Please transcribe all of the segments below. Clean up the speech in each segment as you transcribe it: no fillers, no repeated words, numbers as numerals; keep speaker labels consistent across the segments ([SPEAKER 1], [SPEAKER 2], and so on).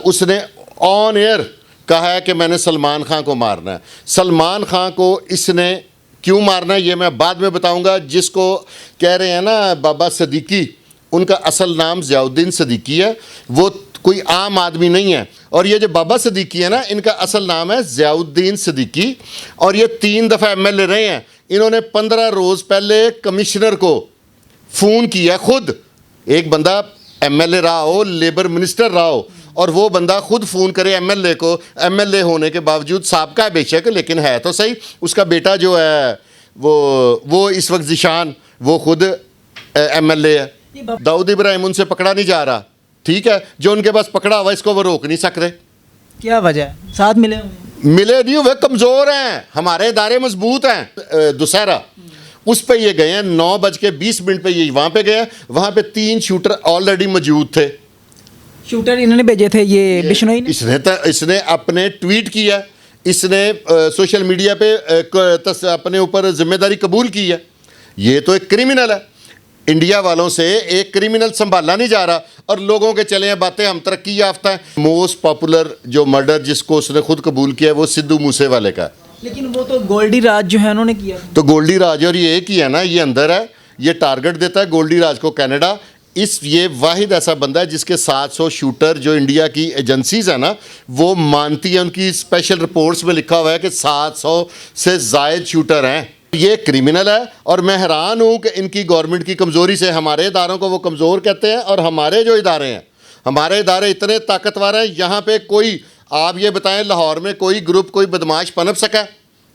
[SPEAKER 1] उसने on air कहा है कि मैंने सलमान खान को मारना है। सलमान खान को इसने क्यों मारना है ये मैं बाद में बताऊंगा। जिसको कह रहे हैं ना बाबा सिद्दीकी, उनका असल नाम ज़ियाउद्दीन सिद्दीकी है, वो कोई आम आदमी नहीं है। और ये जो बाबा सिद्दीकी है ना, इनका असल नाम है ज़ियाउद्दीन सिद्दीकी, और ये 3 दफ़ा एमएलए रहे हैं। इन्होंने 15 रोज़ पहले कमिश्नर को फ़ोन किया, खुद एक बंदा एमएलए रहा हो, लेबर मिनिस्टर रहा हो, और वो बंदा खुद फ़ोन करे एमएलए को, एमएलए होने के बावजूद साबका है बेशक, लेकिन है तो सही। उसका बेटा जो है वो इस वक्त ज़िशान, वो खुद एमएलए है। दाऊद इब्राहिम उनसे पकड़ा नहीं जा रहा, ठीक है, जो उनके पास पकड़ा हुआ इसको वो रोक नहीं सक रहे।
[SPEAKER 2] क्या वजह है? साथ मिले
[SPEAKER 1] नहीं हुए, कमज़ोर हैं। हमारे इदारे मजबूत हैं। दुसहरा उस पे ये गए हैं, 9:20 पे ये वहाँ पे गए। वहाँ पे 3 शूटर ऑलरेडी मौजूद थे।
[SPEAKER 2] शूटर इन्होंने भेजे थे ये बिश्नोई ने?
[SPEAKER 1] इसने अपने ट्वीट किया, इसने सोशल मीडिया पे अपने ऊपर जिम्मेदारी कबूल की है। ये तो एक क्रिमिनल है। इंडिया वालों से एक क्रिमिनल संभाला नहीं जा रहा, और लोगों के चले हैं बातें हम तरक्की याफ्ता हैं। मोस्ट पॉपुलर जो मर्डर जिसको उसने खुद कबूल किया वो सिद्धू मूसेवाले का।
[SPEAKER 2] लेकिन वो तो गोल्डी राज जो है उन्होंने किया।
[SPEAKER 1] तो गोल्डी राज और ये एक ही है ना, ये अंदर है, ये टारगेट देता है गोल्डी राज को कनाडा। ये वाहिद ऐसा बंदा है जिसके 700 शूटर, जो इंडिया की एजेंसीज है ना वो मानती है, उनकी स्पेशल रिपोर्ट्स में लिखा हुआ है कि 700 से ज़ायद शूटर हैं। ये क्रिमिनल है, और मैं हैरान हूँ कि इनकी गवर्नमेंट की कमज़ोरी से हमारे इदारों को वो कमज़ोर कहते हैं, और हमारे जो इदारे हैं, हमारे इदारे इतने ताकतवर हैं। यहाँ पे कोई, आप ये बताएं, लाहौर में कोई ग्रुप, कोई बदमाश पनप सका?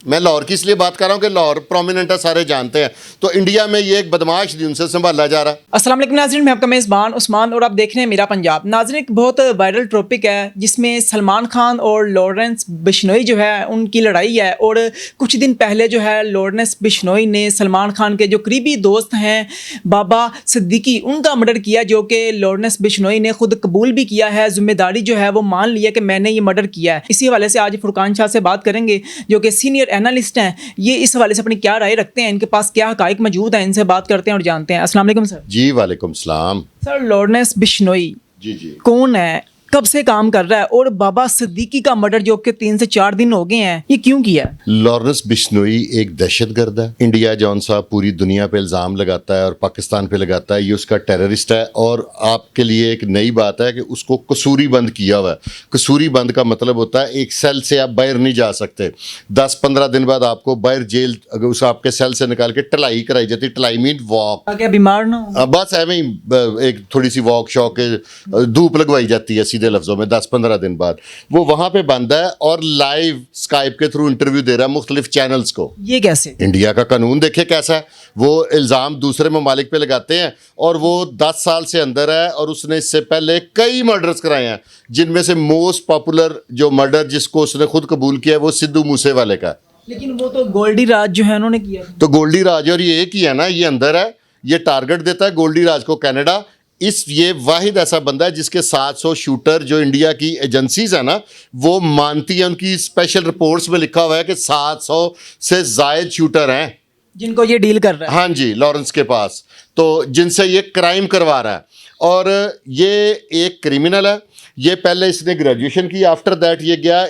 [SPEAKER 1] मैं लाहौर की इसलिए बात कर रहा हूँ कि लाहौर प्रोमिनेंट है, सारे जानते हैं। तो इंडिया में ये एक बदमाश नहीं उनसे संभाला जा रहा।
[SPEAKER 2] अस्सलाम वालेकुम नाज़रीन, मैं आपका मेज़बान उस्मान और आप देख रहे हैं मेरा पंजाब। नाज़रीन, एक बहुत वायरल टॉपिक है जिसमें सलमान खान और लॉरेंस बिश्नोई जो है उनकी लड़ाई है। और कुछ दिन पहले जो है लॉरेंस बिश्नोई ने सलमान खान के जो करीबी दोस्त हैं बाबा सिद्दीकी, उनका मर्डर किया, जो कि लॉरेंस बिश्नोई ने खुद कबूल भी किया है, जिम्मेदारी जो है वो मान लिया कि मैंने ये मर्डर किया है। इसी हवाले से आज फुरकान शाह से बात करेंगे जो कि सीनियर एनालिस्ट हैं। ये इस हवाले से अपनी क्या राय रखते हैं, इनके पास क्या हकाइक मौजूद हैं, इनसे बात करते हैं और जानते हैं। अस्सलाम वालेकुम सर।
[SPEAKER 1] जी वालेकुम सलाम।
[SPEAKER 2] सर, लॉरेंस बिश्नोई
[SPEAKER 1] जी
[SPEAKER 2] कौन है, कब से काम कर रहा है, और बाबा सिद्दीकी का मर्डर जो कि 3 से 4 दिन हो गए हैं, ये क्यों किया?
[SPEAKER 1] लॉरेंस बिश्नोई एक दहशतगर्द है। इंडिया जौन सा पूरी दुनिया पे इल्ज़ाम लगाता है और पाकिस्तान पे लगाता है, ये उसका टेररिस्ट है। और आपके लिए एक नई बात है कि उसको कसूरी बंद किया हुआ है। कसूरी बंद का मतलब होता है एक सेल से आप बाहर नहीं जा सकते। 10-15 दिन बाद आपको बाहर जेल, अगर उस आपके सेल से निकाल के टलाई कराई जाती। टलाई मीन वॉक,
[SPEAKER 2] क्या बीमार ना हो?
[SPEAKER 1] बस ऐਵੇਂ ही एक थोड़ी सी वॉक शॉक, धूप लगवाई जाती है सीधे लफ्जों में। 10-15 दिन बाद वो वहां पे बंद है और लाइव स्काइप के थ्रू इंटरव्यू दे रहा है मुख्तलिफ चैनल्स को।
[SPEAKER 2] ये कैसे?
[SPEAKER 1] इंडिया का कानून देखे कैसा है। वो इल्ज़ाम दूसरे ममालिक पे लगाते हैं, और वो 10 साल से अंदर है, और उसने इससे पहले कई मर्डर्स कराए हैं, जिनमें से मोस्ट पॉपुलर जो मर्डर जिसको उसने खुद कबूल किया वो सिद्धू मूसेवाले का।
[SPEAKER 2] लेकिन वो तो गोल्डी राज जो है उन्होंने किया।
[SPEAKER 1] तो गोल्डी राज और ये एक ही है ना, ये अंदर है, ये टारगेट देता है गोल्डी राज को कनाडा। ये वाहिद ऐसा बंदा है जिसके 700 शूटर, जो इंडिया की एजेंसीज है ना वो मानती है, उनकी स्पेशल रिपोर्ट्स में लिखा हुआ है कि 700 से ज़ायद शूटर हैं
[SPEAKER 2] जिनको ये डील कर रहा है।
[SPEAKER 1] हाँ जी, लॉरेंस के पास, तो जिनसे ये क्राइम करवा रहा है। और ये एक क्रिमिनल है। ये पहले इसने ग्रेजुएशन की, आफ्टर दैट ये गया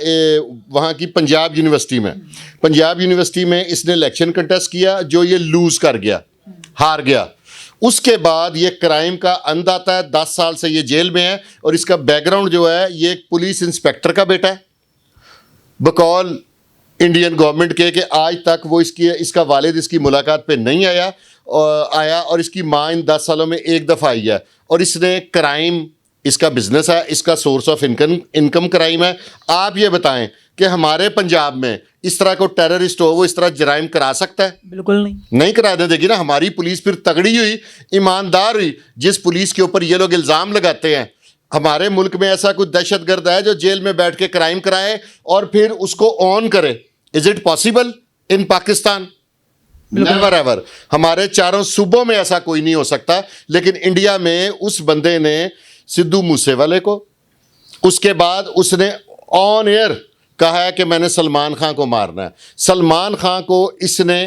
[SPEAKER 1] वहाँ की पंजाब यूनिवर्सिटी में। पंजाब यूनिवर्सिटी में इसने इलेक्शन कंटेस्ट किया, जो ये लूज़ कर गया, हार गया। उसके बाद ये क्राइम का अंत आता है। 10 साल से ये जेल में है, और इसका बैकग्राउंड जो है, ये एक पुलिस इंस्पेक्टर का बेटा है, बकौल इंडियन गवर्नमेंट के, कि आज तक वो इसका वालिद इसकी मुलाकात पे नहीं आया, और इसकी माँ इन 10 सालों में एक दफ़ा आई है। और इसने क्राइम, इसका बिजनेस है, इसका सोर्स ऑफ इनकम क्राइम है। आप ये बताएं कि हमारे पंजाब में इस तरह को टेररिस्ट हो, वो इस तरह जराइम करा सकता है?
[SPEAKER 2] बिल्कुल नहीं
[SPEAKER 1] कराने देगी ना। हमारी पुलिस फिर तगड़ी हुई, ईमानदार हुई। जिस पुलिस के ऊपर ये लोग इल्ज़ाम लगाते हैं, हमारे मुल्क में ऐसा कोई दहशतगर्द है जो जेल में बैठ के क्राइम कराए और फिर उसको ऑन करे? Is it possible in Pakistan? Never ever. हमारे चारों सूबों में ऐसा कोई नहीं हो सकता। लेकिन इंडिया में उस बंदे ने सिद्धू मूसेवाले को, उसके बाद उसने ऑन एयर कहा है कि मैंने सलमान खान को मारना है। सलमान खान को इसने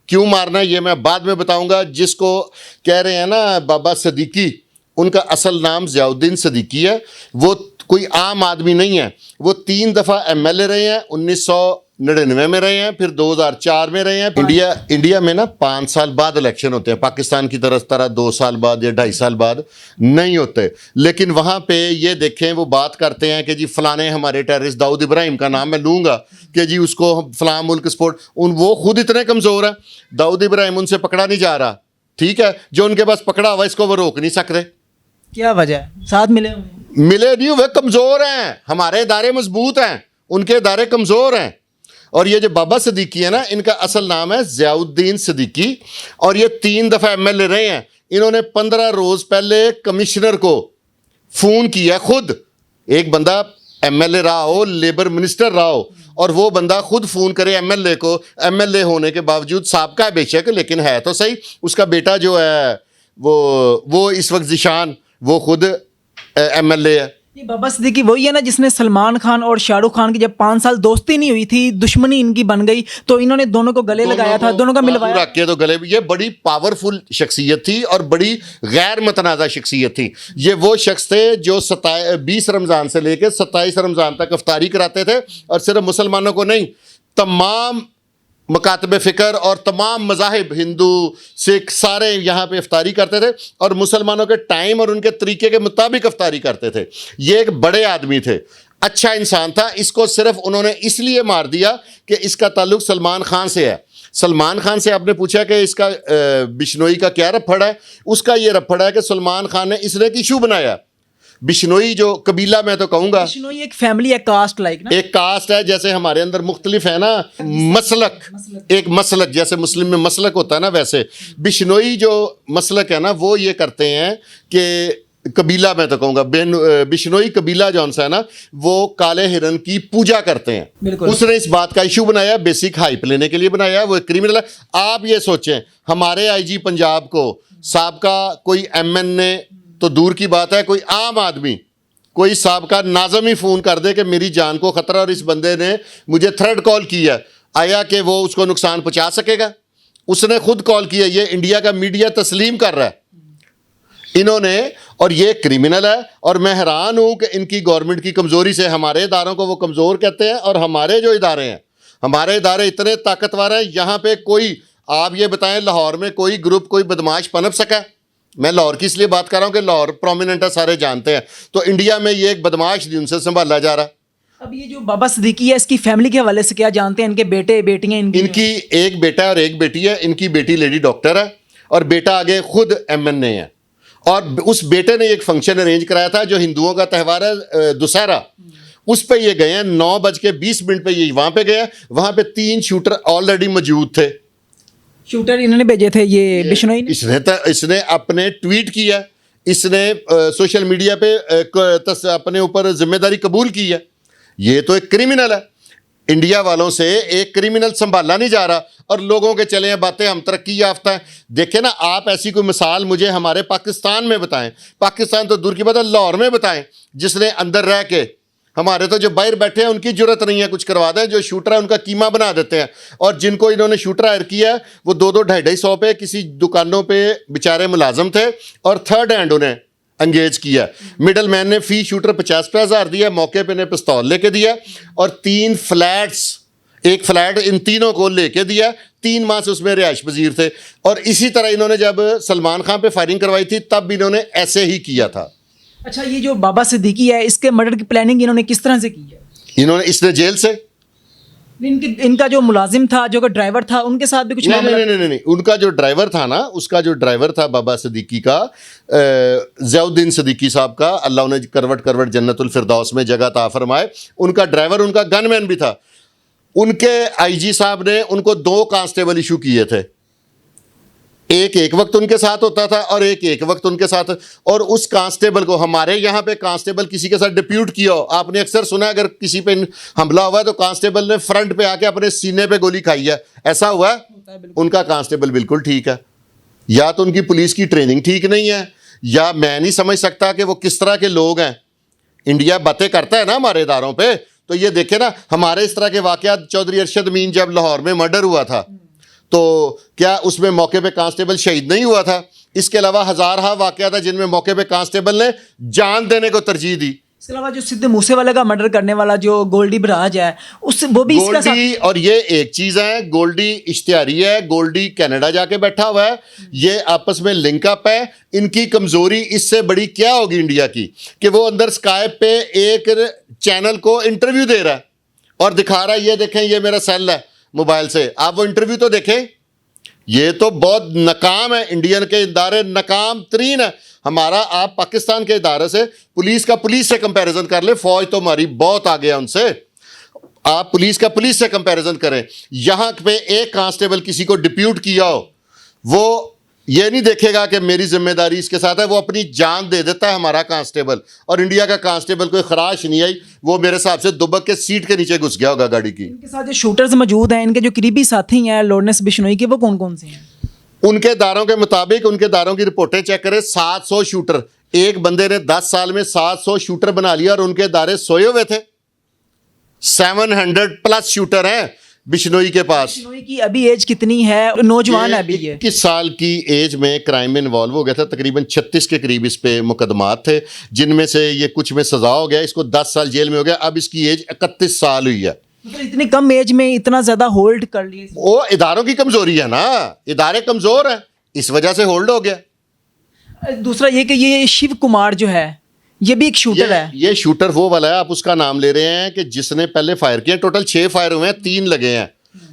[SPEAKER 1] क्यों मारना है ये मैं बाद में बताऊंगा। जिसको कह रहे हैं ना बाबा सिद्दीकी, उनका असल नाम ज़ियाउद्दीन सिद्दीकी है, वो कोई आम आदमी नहीं है। वो 3 दफ़ा MLA रहे हैं, 1999 में रहे हैं, फिर 2004 में रहे हैं। इंडिया में ना 5 साल बाद इलेक्शन होते हैं, पाकिस्तान की तरह 2 साल बाद या 2.5 साल बाद नहीं होते। लेकिन वहाँ पे ये देखें, वो बात करते हैं कि जी फलाने हमारे टेररिस्ट, दाऊद इब्राहिम का नाम मैं लूँगा कि जी उसको फलां मुल्क सपोर्ट, वो खुद इतने कमज़ोर हैं, दाऊद इब्राहिम उनसे पकड़ा नहीं जा रहा, ठीक है, जो उनके पास पकड़ा हुआ इसको वो रोक नहीं सकते।
[SPEAKER 2] क्या वजह है? साथ मिले
[SPEAKER 1] मिले नहीं हुए, कमज़ोर हैं। हमारे इदारे मजबूत हैं, उनके इदारे कमज़ोर हैं। और ये जो बाबा सिद्दीकी है ना, इनका असल नाम है ज़ियाउद्दीन सिद्दीकी, और ये 3 दफ़ा MLA रहे हैं। इन्होंने 15 रोज़ पहले कमिश्नर को फ़ोन किया, खुद एक बंदा MLA रहा हो, लेबर मिनिस्टर रहा हो, और वो बंदा खुद फ़ोन करे MLA को, MLA होने के बावजूद, साबका है बेशक लेकिन है तो सही, उसका बेटा जो है वो इस वक्त ज़िशान, वो खुद MLA है।
[SPEAKER 2] ये बाबा सिद्दीकी वही है ना जिसने सलमान खान और शाहरुख खान की जब 5 साल दोस्ती नहीं हुई थी, दुश्मनी इनकी बन गई, तो इन्होंने दोनों को गले लगाया था, दोनों का मिलवाया
[SPEAKER 1] रख के तो गले। ये बड़ी पावरफुल शख्सियत थी और बड़ी गैर मतनाज़ा शख्सियत थी। ये वो शख्स थे जो 20 रमज़ान से लेकर 27 रमज़ान तक इफ्तारी कराते थे, और सिर्फ मुसलमानों को नहीं, तमाम मकातब फ़िक्र और तमाम मज़ाहिब, हिंदू सिख सारे यहाँ पे इफ्तारी करते थे, और मुसलमानों के टाइम और उनके तरीके के मुताबिक इफ्तारी करते थे। ये एक बड़े आदमी थे, अच्छा इंसान था। इसको सिर्फ उन्होंने इसलिए मार दिया कि इसका ताल्लुक़ सलमान खान से है। सलमान खान से आपने पूछा कि इसका बिश्नोई का क्या रफड़ है, उसका ये रफड़ है कि सलमान खान ने इसने एक इशू बनाया। बिश्नोई जो कबीला, मैं तो कहूँगा
[SPEAKER 2] बिश्नोई एक फैमिली है, कास्ट लाइक ना,
[SPEAKER 1] एक कास्ट है, जैसे हमारे अंदर मुख्तलिफ है ना मसलक, एक मसलक जैसे मुस्लिम में मसलक होता है ना, वैसे बिश्नोई जो मसलक है ना, वो ये करते हैं कि कबीला, मैं तो कहूँगा बिश्नोई कबीला जौन सा है ना, वो काले हिरन की पूजा करते हैं। उसने इस बात का इशू बनाया, बेसिक हाइप लेने के लिए बनाया, वो एक क्रिमिनल है। आप ये सोचें, हमारे IG पंजाब को साबका कोई MN तो दूर की बात है, कोई आम आदमी, कोई साबका नाज़िम ही फ़ोन कर दे कि मेरी जान को ख़तरा और इस बंदे ने मुझे थ्रेड कॉल किया, आया कि वो उसको नुकसान पहुंचा सकेगा? उसने खुद कॉल किया। ये इंडिया का मीडिया तस्लीम कर रहा है इन्होंने, और ये क्रिमिनल है। और मैं हैरान हूँ कि इनकी गवर्नमेंट की कमज़ोरी से हमारे इदारों को वो कमज़ोर कहते हैं, और हमारे जो इदारे हैं, हमारे इदारे इतने ताकतवर हैं। यहाँ पे कोई, आप ये बताएं, लाहौर में कोई ग्रुप, कोई बदमाश पनप सका? मैं लाहौर की इसलिए बात कर रहा हूँ कि लाहौर प्रोमिनेंट है, सारे जानते हैं। तो इंडिया में ये एक बदमाश नहीं उनसे संभाला जा रहा।
[SPEAKER 2] अब ये जो बाबा सिद्दीकी है, इसकी फैमिली के हवाले से क्या जानते हैं? इनके बेटे बेटियां
[SPEAKER 1] इनकी एक बेटा और एक बेटी है। इनकी बेटी लेडी डॉक्टर है और बेटा आगे खुद MNA है। और उस बेटे ने एक फंक्शन अरेंज कराया था जो हिंदुओं का त्यौहार है दुशहरा, उस पे ये गए हैं। 9:20 पे ये वहाँ पे गए। वहाँ पे 3 शूटर ऑलरेडी मौजूद थे।
[SPEAKER 2] शूटर इन्होंने भेजे थे, ये बिश्नोई ने?
[SPEAKER 1] इसने अपने ट्वीट किया, इसने सोशल मीडिया पे अपने ऊपर जिम्मेदारी कबूल की है। ये तो एक क्रिमिनल है। इंडिया वालों से एक क्रिमिनल संभाला नहीं जा रहा, और लोगों के चले हैं बातें हम तरक्की याफ्ता हैं। देखें ना, आप ऐसी कोई मिसाल मुझे हमारे पाकिस्तान में बताएं, पाकिस्तान तो दूर की बात है, लाहौर में बताएं, जिसने अंदर रह के, हमारे तो जो बाहर बैठे हैं उनकी जरूरत नहीं है कुछ करवा दें, जो शूटर है उनका कीमा बना देते हैं। और जिनको इन्होंने शूटर हायर किया है वो 2-2, 250 पे किसी दुकानों पे बेचारे मुलाजम थे, और थर्ड हैंड उन्हें एंगेज किया। मिडल मैन ने फी शूटर 50,000 दिया, मौके पे ने पिस्तौल लेके दिया, और 3 फ्लैट्स, एक फ्लैट इन तीनों को लेके दिया। 3 माह से उसमें रिहाइश पजीर थे। और इसी तरह इन्होंने जब सलमान खान पे फायरिंग करवाई थी तब इन्होंने ऐसे ही किया था।
[SPEAKER 2] अच्छा, ये जो बाबा सिद्दीकी है, इसके मर्डर की प्लानिंग इन्होंने किस तरह से की है?
[SPEAKER 1] इसने जेल से,
[SPEAKER 2] इनका जो मुलाजिम था, जो ड्राइवर था, उनके साथ भी कुछ
[SPEAKER 1] नहीं, उनका जो ड्राइवर था ना, उसका जो ड्राइवर था बाबा सिद्दीकी का, ज़ियाउद्दीन सिद्दीकी साहब का, अल्लाह उन्हें करवट जन्नतुल फिरदौस में जगह ता फरमाए, उनका ड्राइवर, उनका गनमैन भी था। उनके IG साहब ने उनको 2 कांस्टेबल इशू किए थे। एक वक्त उनके साथ होता था और एक वक्त उनके साथ। और उस कांस्टेबल को, हमारे यहाँ पे कांस्टेबल किसी के साथ डिप्यूट किया हो, आपने अक्सर सुना है, अगर किसी पे हमला हुआ है तो कांस्टेबल ने फ्रंट पे आके अपने सीने पे गोली खाई है, ऐसा हुआ है? उनका कांस्टेबल बिल्कुल ठीक है। या तो उनकी पुलिस की ट्रेनिंग ठीक नहीं है, या मैं नहीं समझ सकता कि वो किस तरह के लोग हैं। इंडिया बातें करता है ना हमारे इदारों पर, तो ये देखे ना, हमारे इस तरह के वाक़यात, चौधरी अरशद मीन जब लाहौर में मर्डर हुआ था तो क्या उसमें मौके पे कांस्टेबल शहीद नहीं हुआ था? इसके अलावा हज़ार वाक़यात है जिनमें मौके पे कांस्टेबल ने जान देने को तरजीह दी।
[SPEAKER 2] इसके अलावा जो सिद्धू मूसेवाला का मर्डर करने वाला जो गोल्डी बराज है उस वो भी इसका
[SPEAKER 1] गोल्डी, और ये एक चीज है, गोल्डी इश्तिहारी है, गोल्डी कनाडा जाके बैठा हुआ है, ये आपस में लिंकअप है। इनकी कमजोरी इससे बड़ी क्या होगी इंडिया की कि वो अंदर स्काइप पे एक चैनल को इंटरव्यू दे रहा है और दिखा रहा है, ये देखें ये मेरा सेल है मोबाइल से, आप वो इंटरव्यू तो देखें। ये तो बहुत नाकाम है, इंडियन के इदारे नाकाम तरीन है। हमारा आप पाकिस्तान के इदारे से पुलिस का पुलिस से कंपैरिजन कर ले, फौज तो हमारी बहुत आगे है उनसे। आप पुलिस का पुलिस से कंपैरिजन करें, यहां पे एक कांस्टेबल किसी को डिप्यूट किया हो, वो ये नहीं देखेगा कि मेरी जिम्मेदारी इसके साथ है, वो अपनी जान दे देता है हमारा कांस्टेबल। और इंडिया का कांस्टेबल कोई खराश नहीं आई, वो मेरे हिसाब से दुबक के सीट के नीचे घुस गया होगा गाड़ी की।
[SPEAKER 2] इनके साथ जो शूटर्स मौजूद हैं, इनके जो करीबी साथी हैं लॉरेंस बिश्नोई के, वो कौन कौन से हैं?
[SPEAKER 1] उनके दारों के मुताबिक, उनके दारों की रिपोर्टें चेक करें, 700 शूटर, एक बंदे ने 10 साल में 700 शूटर बना लिया और उनके दारे सोए हुए थे। 700 प्लस शूटर हैं बिश्नोई के पास।
[SPEAKER 2] बिश्नोई की अभी एज कितनी है? नौजवान है अभी ये।
[SPEAKER 1] 21 साल की एज में क्राइम में इन्वॉल्व हो गया था, तकरीबन 36 के करीब इस पे मुकदमात थे, जिनमें से ये कुछ में सजा हो गया, इसको 10 साल जेल में हो गया। अब इसकी एज 31 साल हुई है।
[SPEAKER 2] मतलब इतनी कम एज में इतना ज्यादा होल्ड कर लिए?
[SPEAKER 1] वो इदारों की कमजोरी है ना, इदारे कमजोर हैं, इस वजह से होल्ड हो गया।
[SPEAKER 2] दूसरा ये कि ये शिव कुमार जो है ये भी एक शूटर है।
[SPEAKER 1] ये शूटर वो वाला है, आप उसका नाम ले रहे हैं कि जिसने पहले फायर किया। टोटल 6 फायर हुए हैं, 3 लगे हैं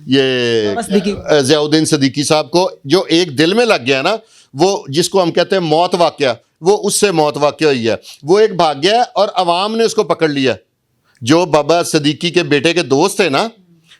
[SPEAKER 1] ये ज़ियाउद्दीन सदीकी साहब को। जो एक दिल में लग गया ना, वो जिसको हम कहते हैं मौत वाक़या, वो उससे मौत वाक़या हुई है। वो एक भाग गया और अवाम ने उसको पकड़ लिया। जो बाबा सदीकी के बेटे के दोस्त थे ना,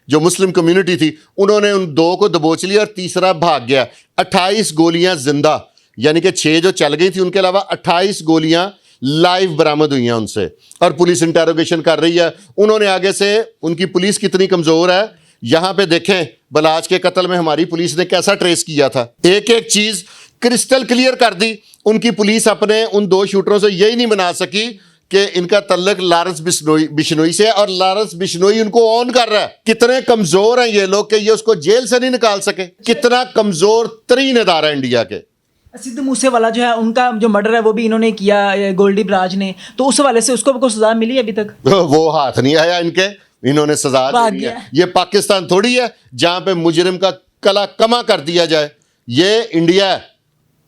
[SPEAKER 1] जो मुस्लिम कम्युनिटी थी, उन्होंने उन 2 को दबोच लिया और तीसरा भाग गया। 28 गोलियां जिंदा, यानी कि 6 जो चल गई थी, उनके अलावा 28 गोलियां लाइव बरामद हुई हैं उनसे, और पुलिस इंटेरोगेशन कर रही है। उन्होंने आगे से, उनकी पुलिस कितनी कमज़ोर है, यहाँ पे देखें बलाच के कत्ल में हमारी पुलिस ने कैसा ट्रेस किया था, एक एक चीज़ क्रिस्टल क्लियर कर दी। उनकी पुलिस अपने उन 2 शूटरों से यही नहीं बना सकी कि इनका तल्लक लॉरेंस बिश्नोई से, और लॉरेंस बिश्नोई उनको ऑन कर रहा है। कितने कमज़ोर हैं ये लोग कि ये उसको जेल से नहीं निकाल सके। कितना कमज़ोर तरीन इदारा इंडिया के।
[SPEAKER 2] सिद्धू मूसेवाला जो है, उनका जो मर्डर है वो भी इन्होंने किया, गोल्डी बराज ने, तो उस हवाले से उसको कोई सजा मिली अभी तक?
[SPEAKER 1] वो हाथ नहीं आया इनके, इन्होंने सजा दी है। ये पाकिस्तान थोड़ी है जहां पे मुजरिम का कला कमा कर दिया जाए, ये इंडिया है।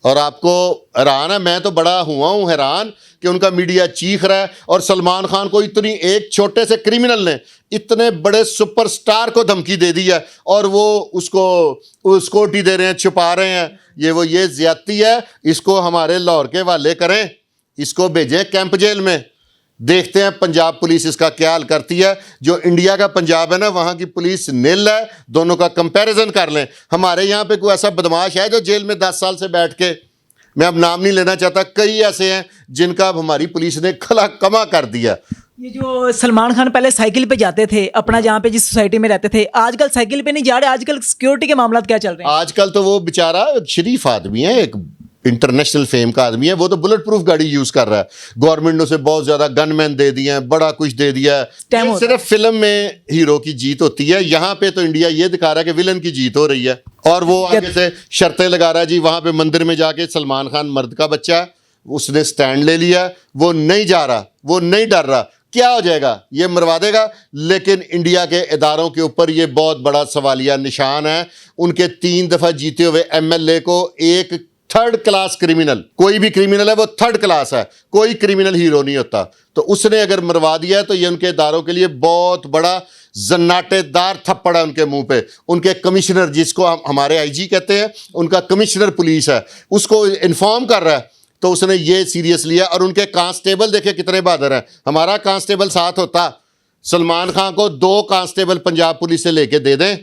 [SPEAKER 1] और आपको हैरान है, मैं तो बड़ा हुआ हूँ हैरान कि उनका मीडिया चीख रहा है, और सलमान खान को इतनी, एक छोटे से क्रिमिनल ने इतने बड़े सुपरस्टार को धमकी दे दी है, और वो उसको सिक्योरिटी दे रहे हैं, छुपा रहे हैं। ये ज्यादती है। इसको हमारे लाहौर के हवाले करें, इसको भेजें कैंप जेल में। देखते हैं पंजाब पुलिस इसका क्या हाल करती है। जो इंडिया का पंजाब है ना, वहाँ की पुलिस नील है। दोनों का कंपैरिजन कर लें। हमारे यहाँ पे कोई ऐसा बदमाश है जो जेल में 10 साल से बैठ के, मैं अब नाम नहीं लेना चाहता, कई ऐसे हैं जिनका अब हमारी पुलिस ने खला कमा कर दिया।
[SPEAKER 2] ये जो सलमान खान पहले साइकिल पे जाते थे अपना, जहाँ पे जिस सोसाइटी में रहते थे, आजकल साइकिल पे नहीं जा रहे। आजकल सिक्योरिटी के मामला क्या चल रहे हैं?
[SPEAKER 1] आजकल तो वो बेचारा शरीफ आदमी है, एक इंटरनेशनल फेम का आदमी है, वो तो बुलेट प्रूफ गाड़ी यूज कर रहा है। गवर्नमेंट ने उसे बहुत ज्यादा गनमैन दे दिए हैं, बड़ा कुछ दे दिया है। सिर्फ फिल्म में हीरो की जीत होती है, यहाँ पे तो इंडिया ये दिखा रहा है कि विलन की जीत हो रही है। और वो आगे से शर्तें लगा रहा है जी, वहां पे मंदिर में जाके सलमान खान मर्द का बच्चा है, उसने स्टैंड ले लिया, वो नहीं जा रहा, वो नहीं डर रहा। क्या हो जाएगा, ये मरवा देगा। लेकिन इंडिया के इदारों के ऊपर ये बहुत बड़ा सवालिया निशान है। उनके 3 दफा जीते हुए MLA को एक 3rd क्लास क्रिमिनल, कोई भी क्रिमिनल है वो 3rd क्लास है, कोई क्रिमिनल हीरो नहीं होता। तो उसने अगर मरवा दिया है तो ये उनके इदारों के लिए बहुत बड़ा जन्नाटेदार थप्पड़ है उनके मुंह पे। उनके कमिश्नर, जिसको हमारे IG कहते हैं, उनका कमिश्नर पुलिस है, उसको इन्फॉर्म कर रहा है, तो उसने ये सीरियस लिया। और उनके कांस्टेबल देखे कितने बहादुर हैं। हमारा कांस्टेबल साथ होता, सलमान खान को 2 कांस्टेबल पंजाब पुलिस से लेके दे दें,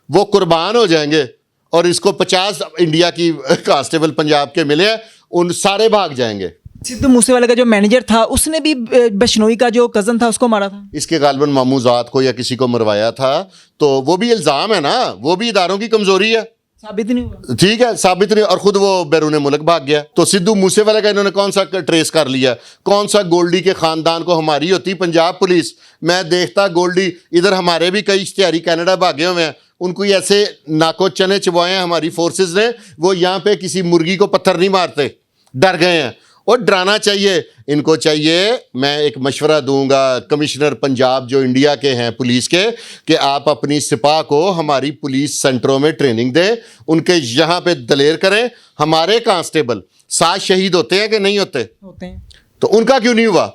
[SPEAKER 1] वो कुर्बान हो जाएंगे। और इसको 50 इंडिया की कांस्टेबल पंजाब के मिले हैं, उन सारे भाग जाएंगे।
[SPEAKER 2] सिद्धू मूसेवाला का जो मैनेजर था, उसने भी बिश्नोई का जो कज़न था उसको मारा था।
[SPEAKER 1] इसके गालबन मामूजात को या किसी को मरवाया था, तो वो भी इल्ज़ाम है ना, वो भी इदारों की कमज़ोरी है।
[SPEAKER 2] साबित नहीं हुआ।
[SPEAKER 1] ठीक है, साबित नहीं, और खुद वो बैरून मुल्क भाग गया। तो सिद्धू मूसेवाला का इन्होंने कौन सा ट्रेस कर लिया? कौन सा गोल्डी के खानदान को हमारी होती पंजाब पुलिस। मैं देखता गोल्डी, इधर हमारे भी कई इश्तिहारी कनाडा भागे हुए हैं, उनको ऐसे नाको चने चबाए हैं हमारी फोर्सेस ने, वो यहाँ पे किसी मुर्गी को पत्थर नहीं मारते, डर गए हैं। और डराना चाहिए इनको चाहिए। मैं एक मशवरा दूंगा कमिश्नर पंजाब जो इंडिया के हैं पुलिस के, कि आप अपनी सिपाह को हमारी पुलिस सेंटरों में ट्रेनिंग दें, उनके यहाँ पे दलेर करें। हमारे कांस्टेबल 7 शहीद होते हैं कि नहीं होते
[SPEAKER 2] हैं।
[SPEAKER 1] तो उनका क्यों नहीं हुआ?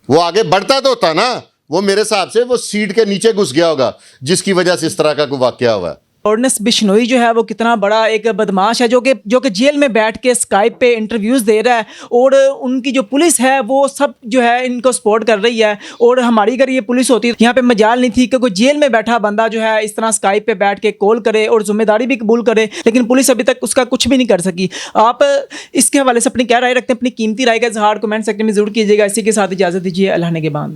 [SPEAKER 1] वो आगे बढ़ता तो होता ना। वो मेरे हिसाब से वो सीट के नीचे घुस गया होगा जिसकी वजह से इस तरह का कोई वाकया हुआ है।
[SPEAKER 2] लॉरेंस बिश्नोई जो है वो कितना बड़ा एक बदमाश है, जो कि जेल में बैठ के स्काइप पे इंटरव्यूज़ दे रहा है, और उनकी जो पुलिस है वो सब जो है इनको सपोर्ट कर रही है। और हमारी अगर ये पुलिस होती यहाँ पे मजाल नहीं थी कि कोई जेल में बैठा बंदा जो है इस तरह स्काइप पे बैठ के कॉल करे और जिम्मेदारी भी कबूल करे, लेकिन पुलिस अभी तक उसका कुछ भी नहीं कर सकी। आप इसके हवाले से अपनी क्या राय रखते हैं? अपनी कीमती राय का इजहार कमेंट सेक्शन में जरूर कीजिएगा। इसी के साथ इजाज़त दीजिए, अल्लाह ने के बाद।